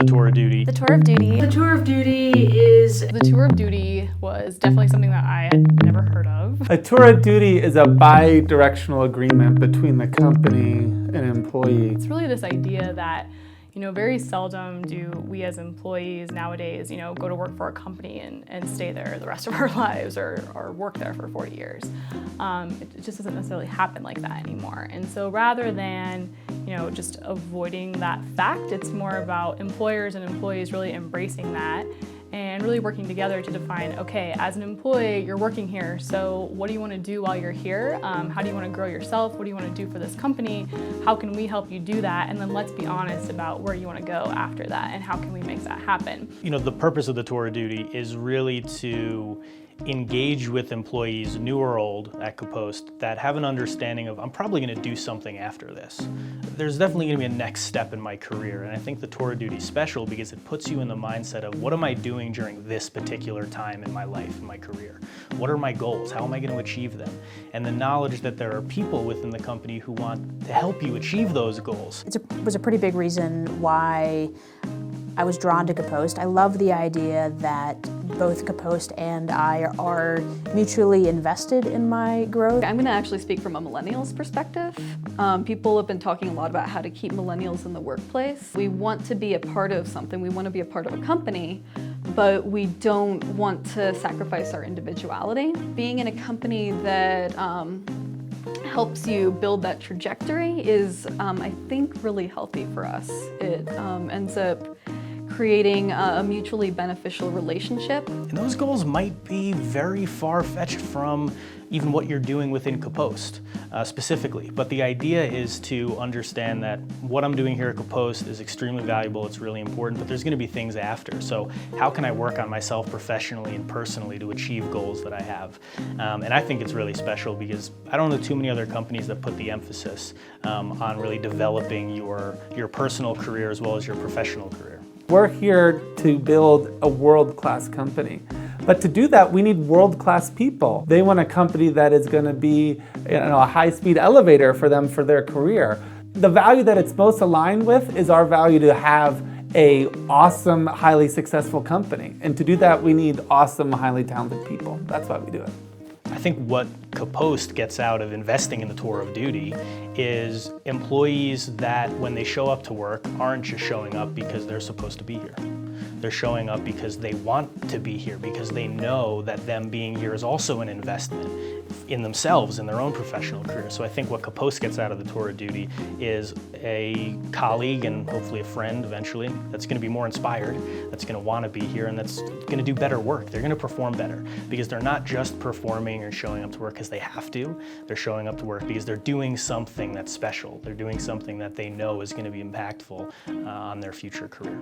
the tour of duty? The tour of duty. The tour of duty is... The tour of duty was definitely something that I had never heard of. A tour of duty is a bi-directional agreement between the company and employee. It's really this idea that, very seldom do we as employees nowadays, go to work for a company and stay there the rest of our lives or work there for 40 years. It just doesn't necessarily happen like that anymore. And so rather than, just avoiding that fact, it's more about employers and employees really embracing that and really working together to define, okay, as an employee, you're working here, so what do you want to do while you're here? How do you want to grow yourself? What do you want to do for this company? How can we help you do that? And then let's be honest about where you want to go after that and how can we make that happen? The purpose of the tour of duty is really to engage with employees, new or old, at Kapost that have an understanding of, I'm probably going to do something after this. There's definitely going to be a next step in my career, and I think the tour of duty is special because it puts you in the mindset of what am I doing during this particular time in my life, in my career? What are my goals? How am I going to achieve them? And the knowledge that there are people within the company who want to help you achieve those goals. It was a pretty big reason why I was drawn to Kapost. I love the idea that both Kapost and I are mutually invested in my growth. I'm going to actually speak from a millennials perspective. People have been talking a lot about how to keep millennials in the workplace. We want to be a part of something, we want to be a part of a company, but we don't want to sacrifice our individuality. Being in a company that helps you build that trajectory is, I think, really healthy for us. It ends up creating a mutually beneficial relationship. And those goals might be very far-fetched from even what you're doing within Kapost specifically. But the idea is to understand that what I'm doing here at Kapost is extremely valuable, it's really important, but there's going to be things after. So how can I work on myself professionally and personally to achieve goals that I have? And I think it's really special because I don't know too many other companies that put the emphasis on really developing your personal career as well as your professional career. We're here to build a world-class company. But to do that, we need world-class people. They want a company that is going to be a high-speed elevator for them for their career. The value that it's most aligned with is our value to have an awesome, highly successful company. And to do that, we need awesome, highly talented people. That's why we do it. I think what Kapost gets out of investing in the tour of duty is employees that when they show up to work aren't just showing up because they're supposed to be here. They're showing up because they want to be here, because they know that them being here is also an investment in themselves, in their own professional career. So I think what Kapost gets out of the tour of duty is a colleague and hopefully a friend eventually that's going to be more inspired, that's going to want to be here, and that's going to do better work. They're going to perform better because they're not just performing or showing up to work because they have to. They're showing up to work because they're doing something that's special. They're doing something that they know is going to be impactful on their future career.